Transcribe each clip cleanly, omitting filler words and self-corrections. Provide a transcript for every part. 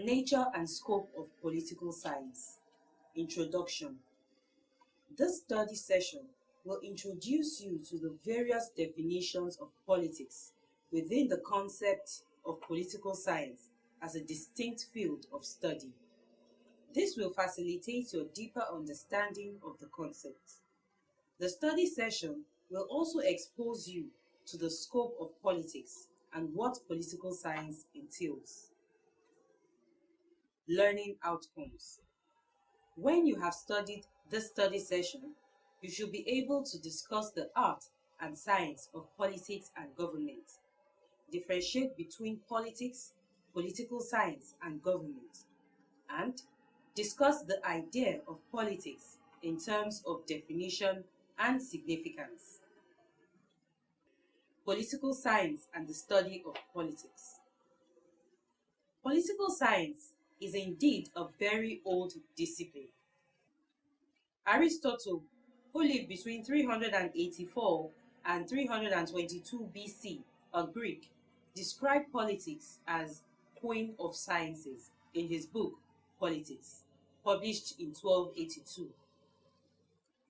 nature and scope of political science. Introduction. This study session will introduce you to the various definitions of politics within the concept of political science as a distinct field of study. This will facilitate your deeper understanding of the concept. The study session will also expose you to the scope of politics and what political science entails. Learning outcomes. When you have studied this study session, you should be able to discuss the art and science of politics and government, differentiate between politics, political science, and government, and discuss the idea of politics in terms of definition and significance. Political science and the study of politics. Political science is indeed a very old discipline. Aristotle, who lived between 384 and 322 BC, a Greek, described politics as queen of sciences in his book Politics, published in 1282.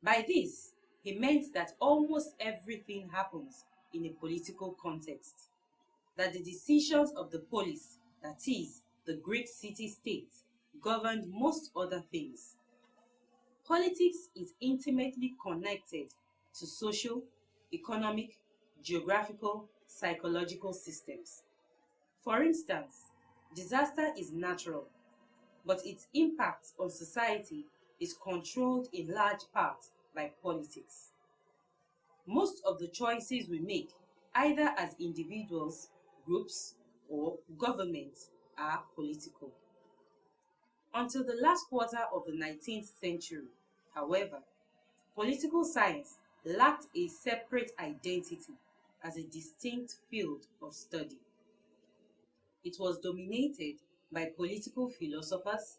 By this, he meant that almost everything happens in a political context, that the decisions of the polis, that is, the Greek city-state, governed most other things. Politics is intimately connected to social, economic, geographical, psychological systems. For instance, disaster is natural, but its impact on society is controlled in large part by politics. Most of the choices we make, either as individuals, groups, or governments, are political. Until the last quarter of the 19th century, however, political science lacked a separate identity as a distinct field of study. It was dominated by political philosophers,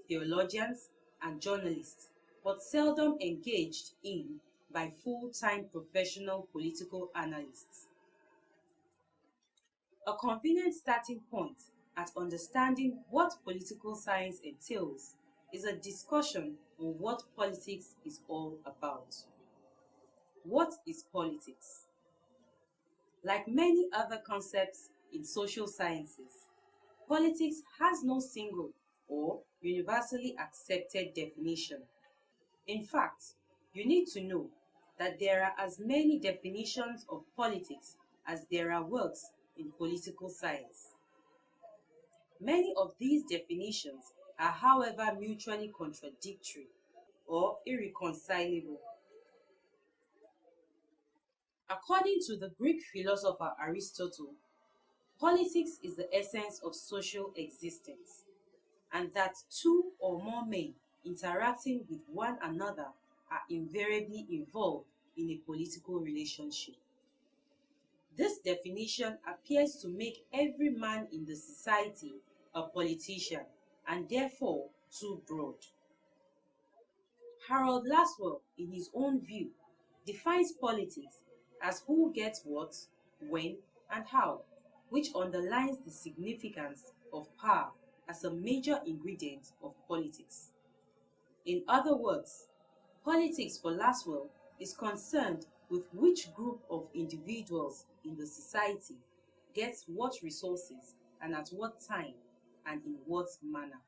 theologians, and journalists, but seldom engaged in by full-time professional political analysts. A convenient starting point at understanding what political science entails is a discussion on what politics is all about. What is politics? Like many other concepts in social sciences, politics has no single or universally accepted definition. In fact, you need to know that there are as many definitions of politics as there are works in political science. Many of these definitions are, however, mutually contradictory or irreconcilable. According to the Greek philosopher Aristotle, politics is the essence of social existence, and that two or more men interacting with one another are invariably involved in a political relationship. This definition appears to make every man in the society a politician and therefore too broad. Harold Laswell, in his own view, defines politics as who gets what, when, and how, which underlines the significance of power as a major ingredient of politics. In other words, politics for Laswell is concerned with which group of individuals in the society gets what resources and at what time and in what manner.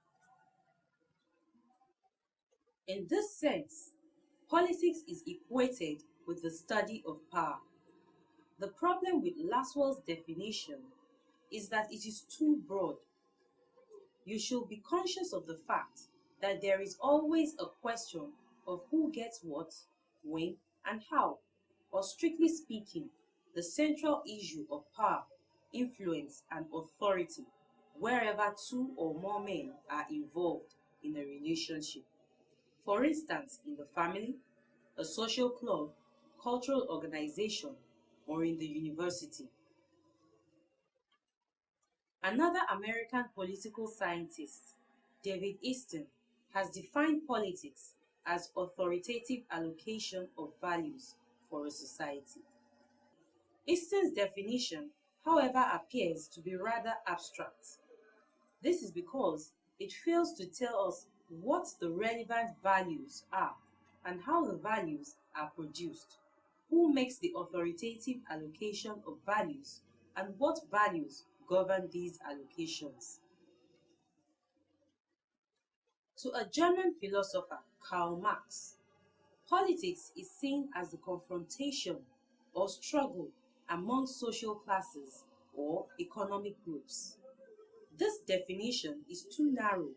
In this sense, politics is equated with the study of power. The problem with Laswell's definition is that it is too broad. You should be conscious of the fact that there is always a question of who gets what, when, and how, or strictly speaking, the central issue of power, influence, and authority wherever two or more men are involved in a relationship. For instance, in the family, a social club, cultural organization, or in the university. Another American political scientist, David Easton, has defined politics as authoritative allocation of values for a society. Easton's definition, however, appears to be rather abstract. This is because it fails to tell us what the relevant values are and how the values are produced, who makes the authoritative allocation of values, and what values govern these allocations. To a German philosopher, Karl Marx, politics is seen as the confrontation or struggle among social classes or economic groups. This definition is too narrow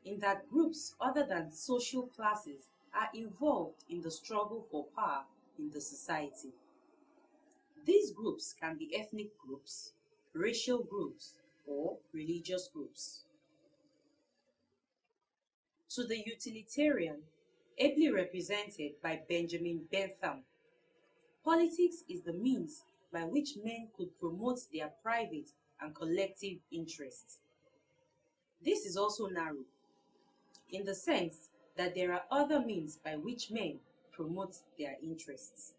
in that groups other than social classes are involved in the struggle for power in the society. These groups can be ethnic groups, racial groups, or religious groups. To the utilitarian, ably represented by Benjamin Bentham, politics is the means by which men could promote their private and collective interests. This is also narrow in the sense that there are other means by which men promote their interests.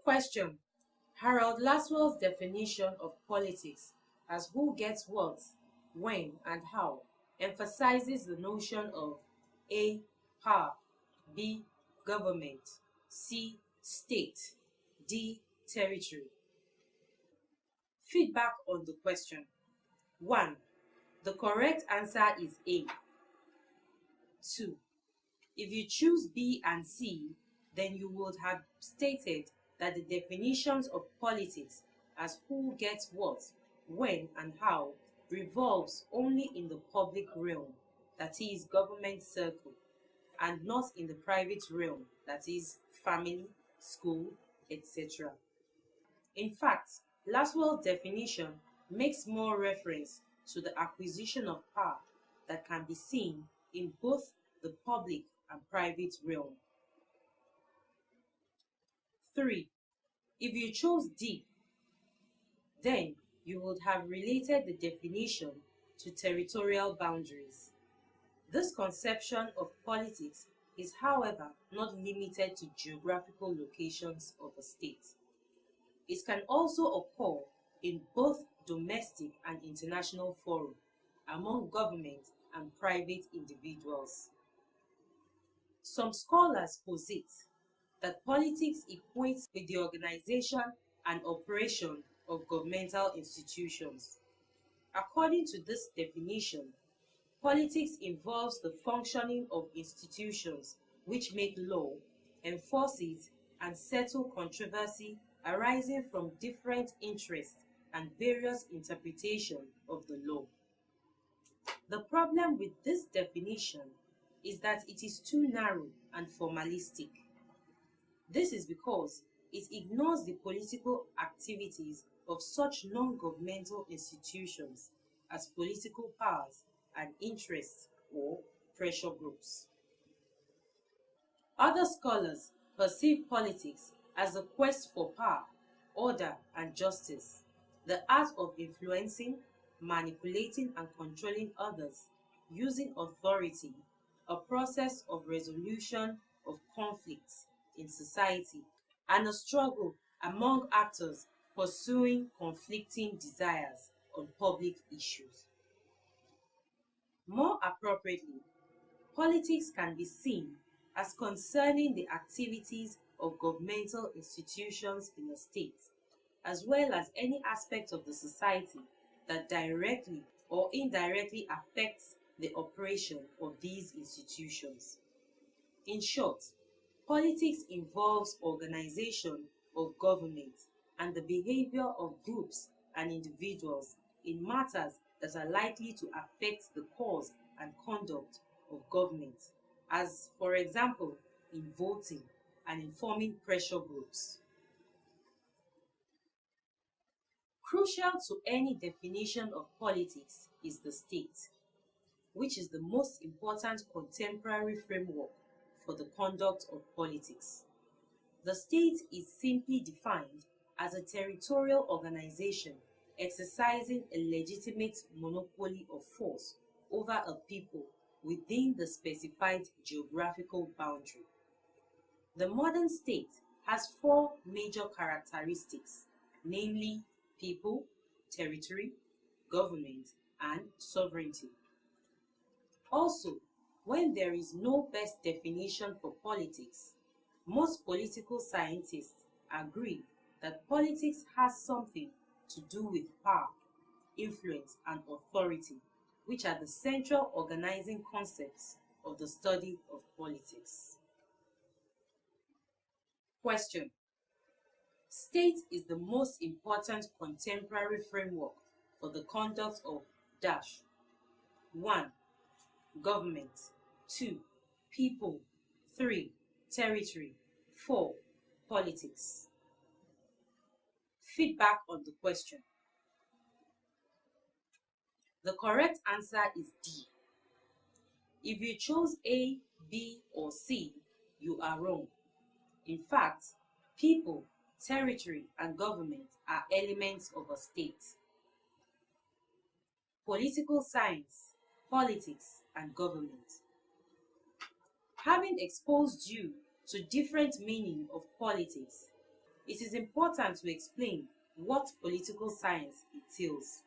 Question: Harold Laswell's definition of politics as who gets what, when, and how emphasizes the notion of A. Power, B. Government, C. State, D. Territory. Feedback on the question. 1. The correct answer is A. 2. If you choose B and C, then you would have stated that the definitions of politics as who gets what, when, and how revolves only in the public realm, that is, government circle, and not in the private realm, that is, family, school, etc. In fact, Laswell's definition makes more reference to the acquisition of power that can be seen in both the public and private realm. 3. If you chose D, then you would have related the definition to territorial boundaries. This conception of politics is, however, not limited to geographical locations of a state. It can also occur in both domestic and international fora among government and private individuals. Some scholars posit that politics equates with the organization and operation of governmental institutions. According to this definition, politics involves the functioning of institutions which make law, enforce it, and settle controversy arising from different interests and various interpretations of the law. The problem with this definition is that it is too narrow and formalistic. This is because it ignores the political activities of such non-governmental institutions as political powers and interests or pressure groups. Other scholars perceive politics as a quest for power, order, and justice, the art of influencing, manipulating, and controlling others using authority, a process of resolution of conflicts in society, and a struggle among actors pursuing conflicting desires on public issues. More appropriately, politics can be seen as concerning the activities of governmental institutions in a state, as well as any aspect of the society that directly or indirectly affects the operation of these institutions. In short, politics involves organization of government and the behavior of groups and individuals in matters that are likely to affect the course and conduct of government, as, for example, in voting and in forming pressure groups. Crucial to any definition of politics is the state, which is the most important contemporary framework for the conduct of politics. The state is simply defined as a territorial organization exercising a legitimate monopoly of force over a people within the specified geographical boundary. The modern state has four major characteristics, namely people, territory, government, and sovereignty. Also, when there is no best definition for politics, most political scientists agree that politics has something to do with power, influence, and authority, which are the central organizing concepts of the study of politics. Question: State is the most important contemporary framework for the conduct of dash. 1. Government. 2. People. 3. Territory. 4. Politics. Feedback on the question. The correct answer is D. If you chose A, B, or C, you are wrong. In fact, people, territory, and government are elements of a state. Political science, politics, and government. Having exposed you to different meaning of politics, it is important to explain what political science entails.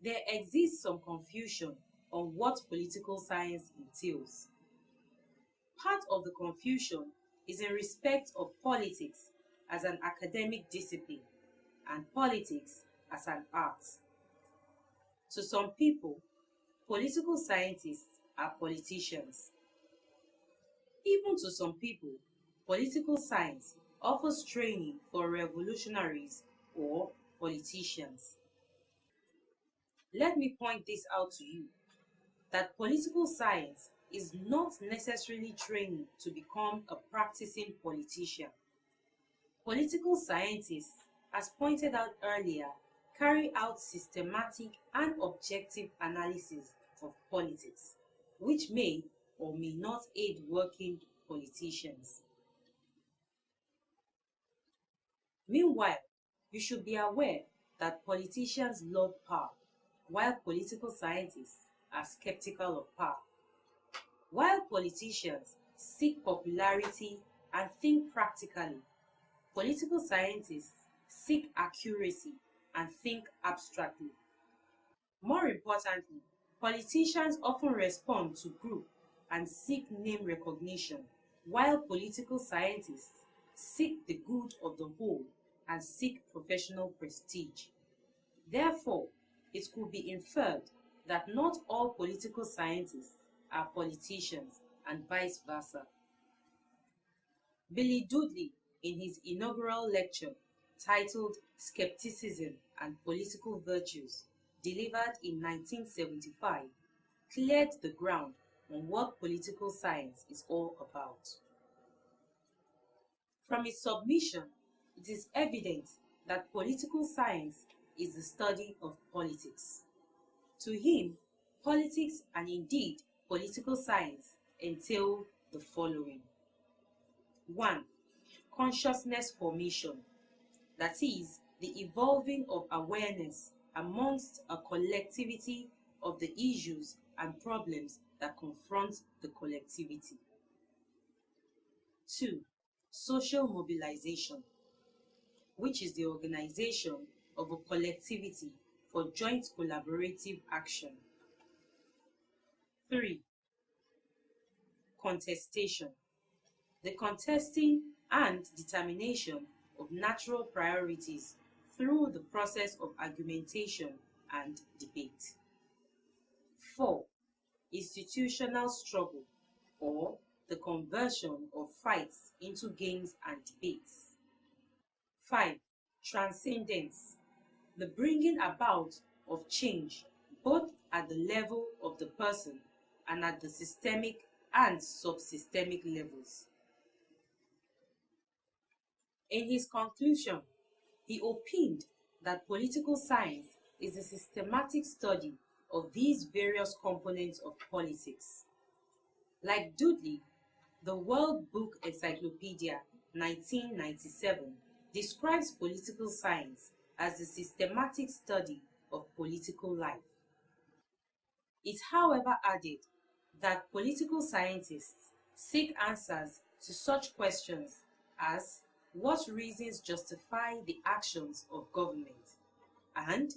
There exists some confusion on what political science entails. Part of the confusion is in respect of politics as an academic discipline and politics as an art. To some people, political scientists are politicians. Even to some people, political science offers training for revolutionaries or politicians. Let me point this out to you, that political science is not necessarily training to become a practicing politician. Political scientists, as pointed out earlier, carry out systematic and objective analysis of politics, which may or may not aid working politicians. Meanwhile, you should be aware that politicians love power, while political scientists are skeptical of power. While politicians seek popularity and think practically, political scientists seek accuracy and think abstractly. More importantly, politicians often respond to group and seek name recognition, while political scientists seek the good of the whole and seek professional prestige. Therefore, it could be inferred that not all political scientists are politicians and vice versa. Billy Dudley, in his inaugural lecture titled Skepticism and Political Virtues, delivered in 1975, cleared the ground on what political science is all about. From his submission, it is evident that political science is the study of politics. To him, politics and indeed political science entail the following. 1. Consciousness formation, that is, the evolving of awareness amongst a collectivity of the issues and problems that confront the collectivity. 2. Social mobilization, which is the organization of a collectivity for joint collaborative action. 3. Contestation, the contesting and determination of natural priorities through the process of argumentation and debate. 4. Institutional struggle, or the conversion of fights into games and debates. 5. Transcendence, the bringing about of change both at the level of the person and at the systemic and subsystemic levels. In his conclusion, he opined that political science is a systematic study of these various components of politics. Like Dudley, the World Book Encyclopedia 1997 describes political science as the systematic study of political life. It, however, added that political scientists seek answers to such questions as what reasons justify the actions of government and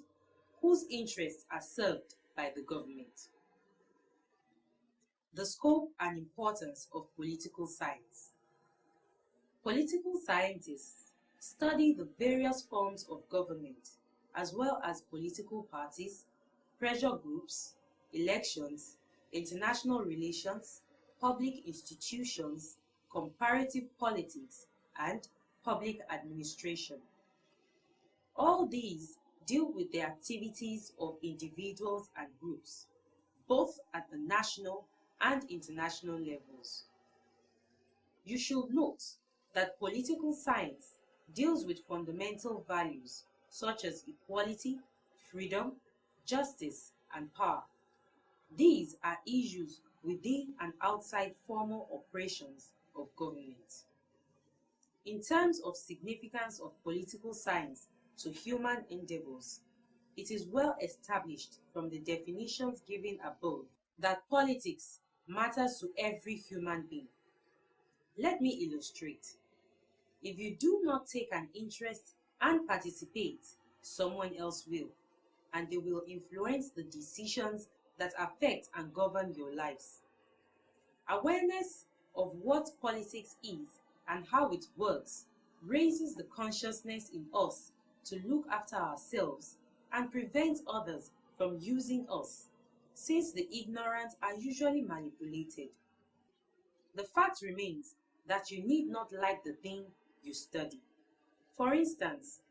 whose interests are served by the government. The scope and importance of political science. Political scientists study the various forms of government, as well as political parties, pressure groups, elections, international relations, public institutions, comparative politics, and public administration. All these deal with the activities of individuals and groups, both at the national and international levels. You should note that political science deals with fundamental values such as equality, freedom, justice, and power. These are issues within and outside formal operations of government. In terms of significance of political science to human endeavors, it is well established from the definitions given above that politics matters to every human being. Let me illustrate. If you do not take an interest and participate, someone else will, and they will influence the decisions that affect and govern your lives. Awareness of what politics is and how it works raises the consciousness in us to look after ourselves and prevent others from using us, since the ignorant are usually manipulated. The fact remains that you need not like the thing you study. For instance,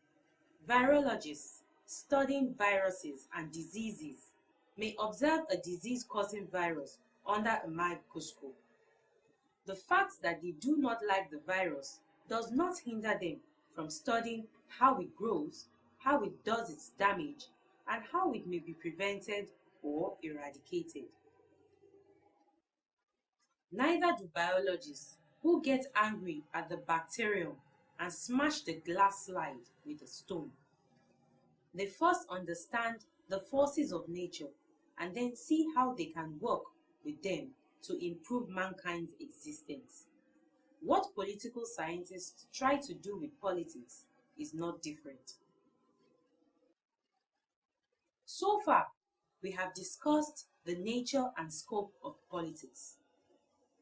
virologists studying viruses and diseases may observe a disease-causing virus under a microscope. The fact that they do not like the virus does not hinder them from studying how it grows, how it does its damage, and how it may be prevented or eradicated. Neither do biologists who get angry at the bacterium and smash the glass slide with a stone. They first understand the forces of nature and then see how they can work with them to improve mankind's existence. What political scientists try to do with politics is not different. So far, we have discussed the nature and scope of politics.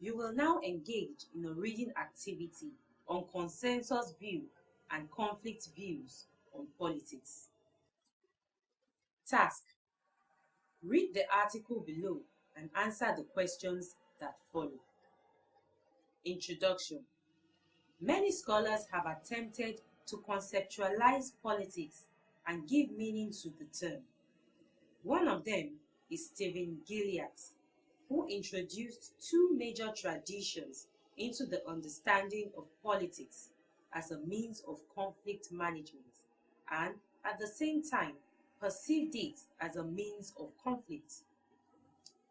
You will now engage in a reading activity on consensus view and conflict views on politics. Task: read the article below and answer the questions that follow. Introduction. Many scholars have attempted to conceptualize politics and give meaning to the term. One of them is Stephen Gilliatt, who introduced two major traditions into the understanding of politics as a means of conflict management and, at the same time, perceived it as a means of conflict.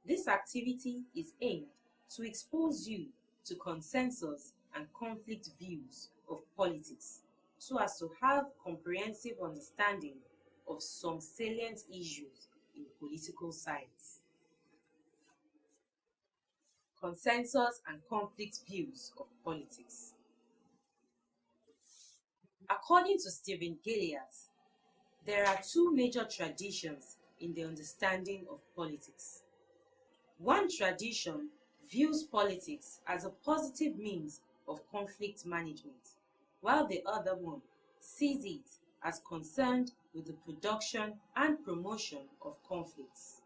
This activity is aimed to expose you to consensus and conflict views of politics so as to have comprehensive understanding of some salient issues in political science. Consensus and conflict views of politics. According to Stephen Gilliatt, there are two major traditions in the understanding of politics. One tradition views politics as a positive means of conflict management, while the other one sees it as concerned with the production and promotion of conflicts.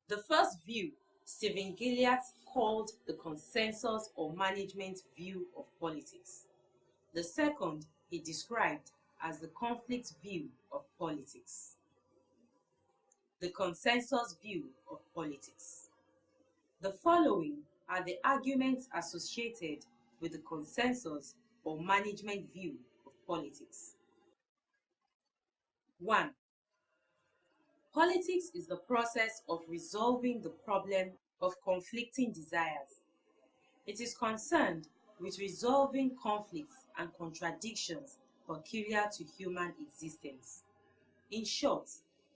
The first view, Stephen Gilliatt called the consensus or management view of politics. The second he described as the conflict view of politics. The consensus view of politics. The following are the arguments associated with the consensus or management view of politics. 1. Politics is the process of resolving the problem of conflicting desires. It is concerned with resolving conflicts and contradictions peculiar to human existence. In short,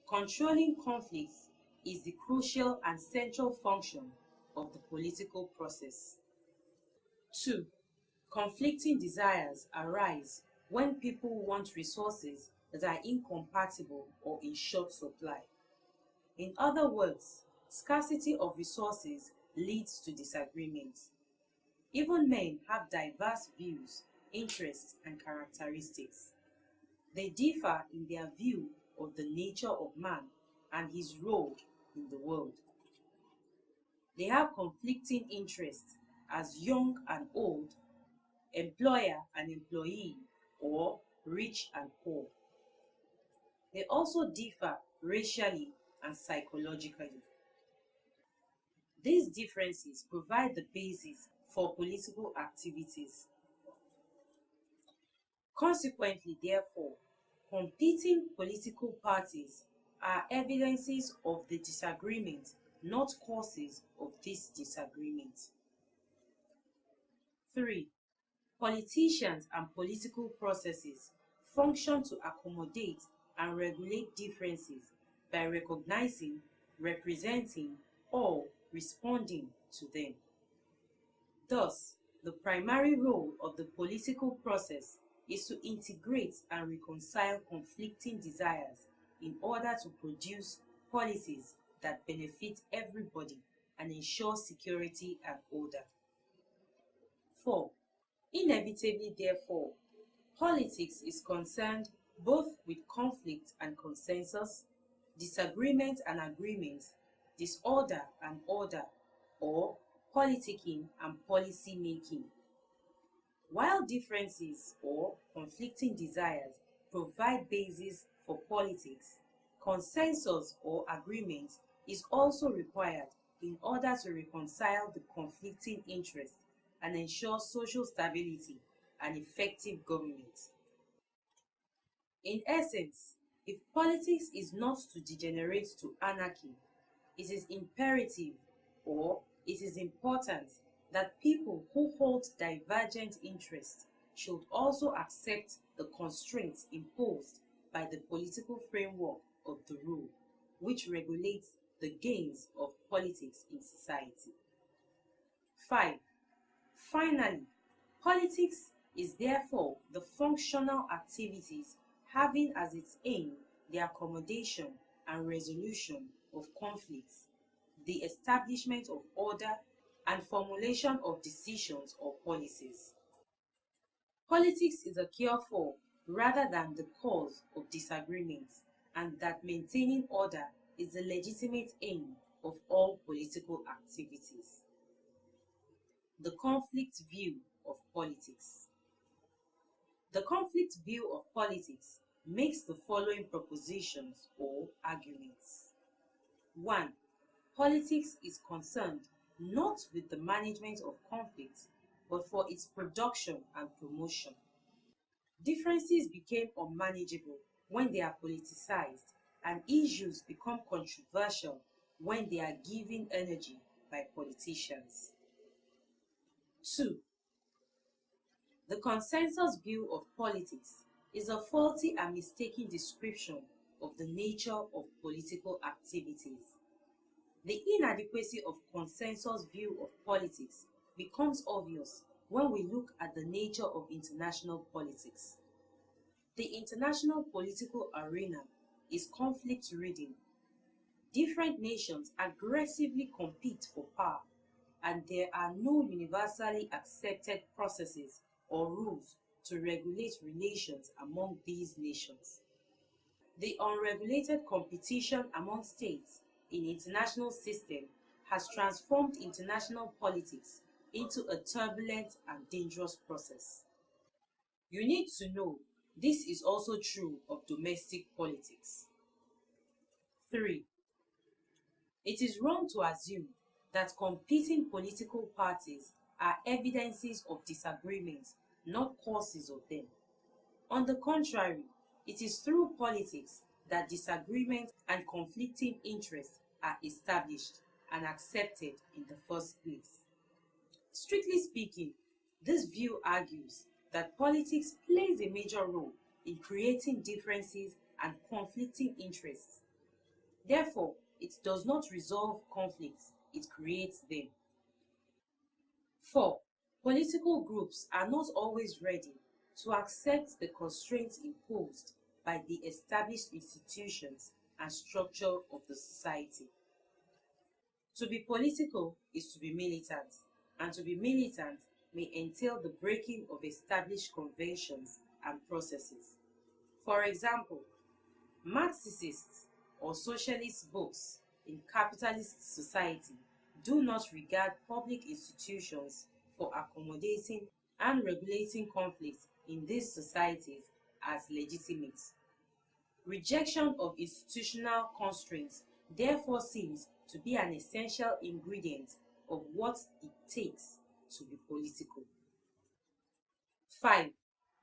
controlling conflicts is the crucial and central function of the political process. 2. Conflicting desires arise when people want resources that are incompatible or in short supply. In other words, scarcity of resources leads to disagreement. Even men have diverse views, interests, and characteristics. They differ in their view of the nature of man and his role in the world. They have conflicting interests as young and old, employer and employee, or rich and poor. They also differ racially and psychologically. These differences provide the basis for political activities. Consequently, therefore, competing political parties are evidences of the disagreement, not causes of this disagreement. 3. Politicians and political processes function to accommodate and regulate differences by recognizing, representing, or responding to them. Thus, the primary role of the political process is to integrate and reconcile conflicting desires in order to produce policies that benefit everybody and ensure security and order. 4. Inevitably, therefore, politics is concerned both with conflict and consensus, disagreement and agreement, disorder and order, or politicking and policy making. While differences or conflicting desires provide basis for politics, consensus or agreement is also required in order to reconcile the conflicting interests and ensure social stability and effective government. In essence, if politics is not to degenerate to anarchy, it is imperative or it is important that people who hold divergent interests should also accept the constraints imposed by the political framework of the rule, which regulates the gains of politics in society. 5. Finally, politics is therefore the functional activities having as its aim the accommodation and resolution of conflicts, the establishment of order, and formulation of decisions or policies. Politics is a cure for rather than the cause of disagreements, and that maintaining order is the legitimate aim of all political activities. The conflict view of politics. The conflict view of politics makes the following propositions or arguments. 1. Politics is concerned not with the management of conflict, but for its production and promotion. Differences became unmanageable when they are politicized, and issues become controversial when they are given energy by politicians. 2. The consensus view of politics is a faulty and mistaken description of the nature of political activities. The inadequacy of consensus view of politics becomes obvious when we look at the nature of international politics. The international political arena is conflict-ridden. Different nations aggressively compete for power, and there are no universally accepted processes or rules to regulate relations among these nations. The unregulated competition among states in international system has transformed international politics into a turbulent and dangerous process. You need to know this is also true of domestic politics. 3. It is wrong to assume that competing political parties are evidences of disagreement, not causes of them. On the contrary, it is through politics that disagreement and conflicting interests are established and accepted in the first place. Strictly speaking, this view argues that politics plays a major role in creating differences and conflicting interests. Therefore, it does not resolve conflicts, it creates them. 4. Political groups are not always ready to accept the constraints imposed by the established institutions and structure of the society. To be political is to be militant, and to be militant may entail the breaking of established conventions and processes. For example, Marxist or socialist books in capitalist society do not regard public institutions for accommodating and regulating conflicts in these societies as legitimate. Rejection of institutional constraints therefore seems to be an essential ingredient of what it takes to be political. 5.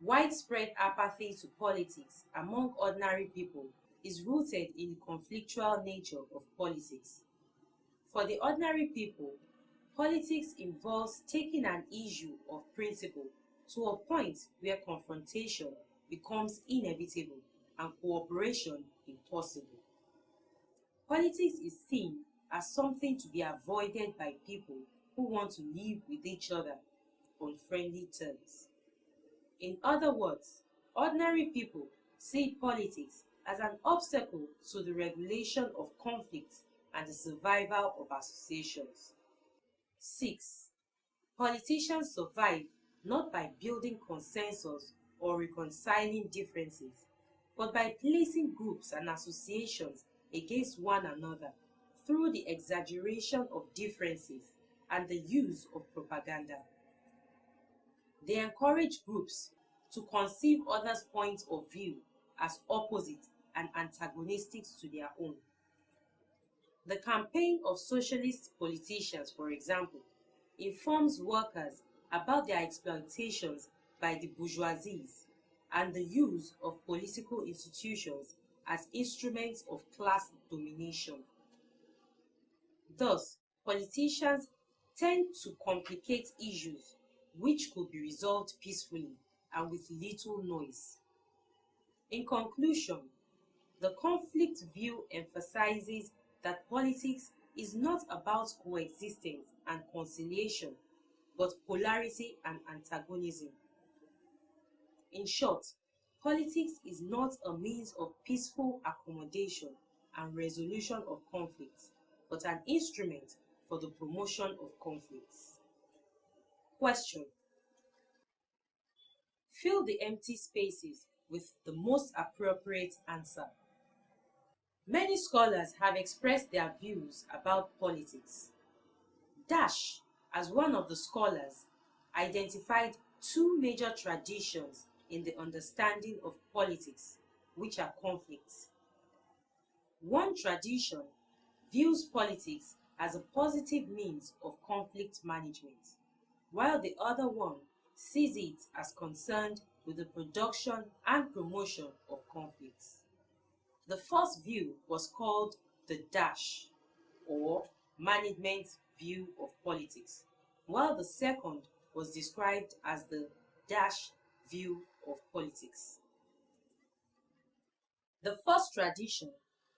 Widespread apathy to politics among ordinary people is rooted in the conflictual nature of politics. For the ordinary people, politics involves taking an issue of principle to a point where confrontation becomes inevitable and cooperation impossible. Politics is seen as something to be avoided by people who want to live with each other on friendly terms. In other words, ordinary people see politics as an obstacle to the regulation of conflict and the survival of associations. 6. Politicians survive not by building consensus or reconciling differences, but by placing groups and associations against one another through the exaggeration of differences and the use of propaganda. They encourage groups to conceive others' points of view as opposite and antagonistic to their own. The campaign of socialist politicians, for example, informs workers about their exploitations by the bourgeoisie and the use of political institutions as instruments of class domination. Thus, politicians tend to complicate issues which could be resolved peacefully and with little noise. In conclusion, the conflict view emphasizes that politics is not about coexistence and conciliation, but polarity and antagonism. In short, politics is not a means of peaceful accommodation and resolution of conflicts, but an instrument for the promotion of conflicts. Question: fill the empty spaces with the most appropriate answer. Many scholars have expressed their views about politics. Dash, as one of the scholars, identified two major traditions in the understanding of politics, which are conflicts. One tradition views politics as a positive means of conflict management, while the other one sees it as concerned with the production and promotion of conflicts. The first view was called the Dash, or management view of politics, while the second was described as the Dash view of politics. The first tradition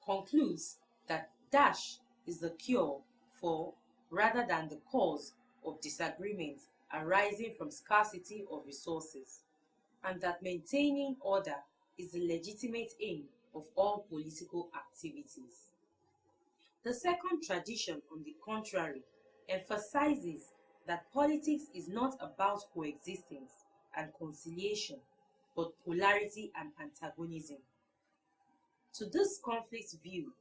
concludes that Dash is the cure for, rather than the cause of, disagreement arising from scarcity of resources, and that maintaining order is the legitimate aim of all political activities. The second tradition, on the contrary, emphasizes that politics is not about coexistence and conciliation, but polarity and antagonism. To this conflict view,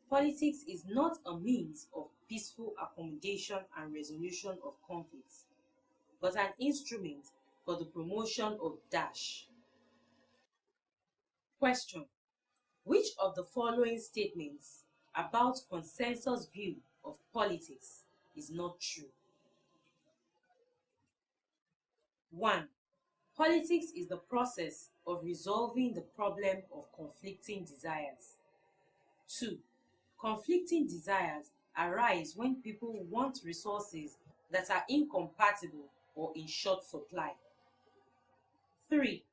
politics is not a means of peaceful accommodation and resolution of conflicts, but an instrument for the promotion of Dash. Question: which of the following statements about consensus view of politics is not true? 1. Politics is the process of resolving the problem of conflicting desires. 2. Conflicting desires arise when people want resources that are incompatible or in short supply. 3.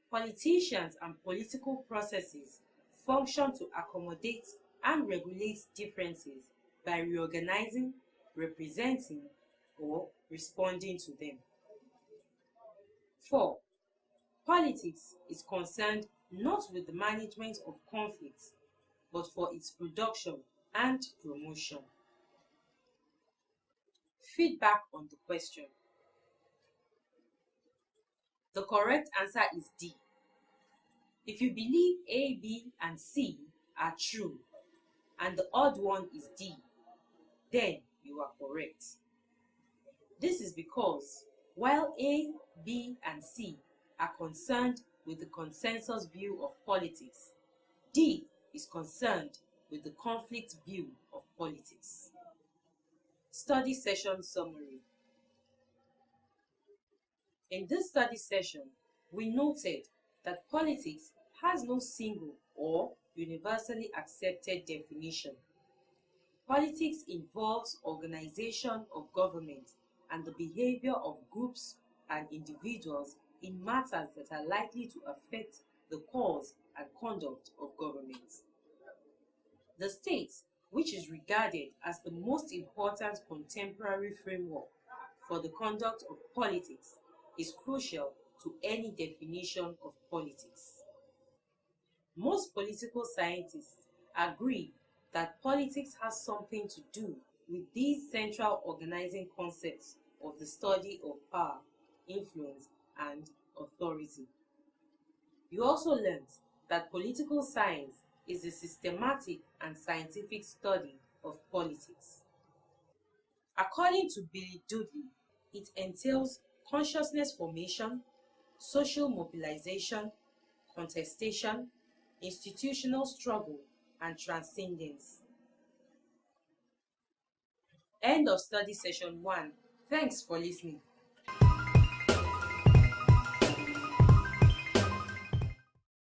Politicians and political processes function to accommodate and regulate differences by reorganizing, representing, or responding to them. 4. Politics is concerned not with the management of conflicts, but for its production and promotion. Feedback on the question. The correct answer is D. If you believe A, B, and C are true, and the odd one is D, then you are correct. This is because while A, B, and C are concerned with the consensus view of politics, D is concerned with the conflict view of politics. Study session summary. In this study session, we noted that politics has no single or universally accepted definition. Politics involves organization of government and the behavior of groups and individuals in matters that are likely to affect the course and conduct of government. The state, which is regarded as the most important contemporary framework for the conduct of politics, is crucial to any definition of politics. Most political scientists agree that politics has something to do with these central organizing concepts of the study of power, influence, and authority. You also learned that political science is a systematic and scientific study of politics. According to Billy Dudley, it entails consciousness formation, social mobilization, contestation, institutional struggle, and transcendence. End of study session 1. Thanks for listening.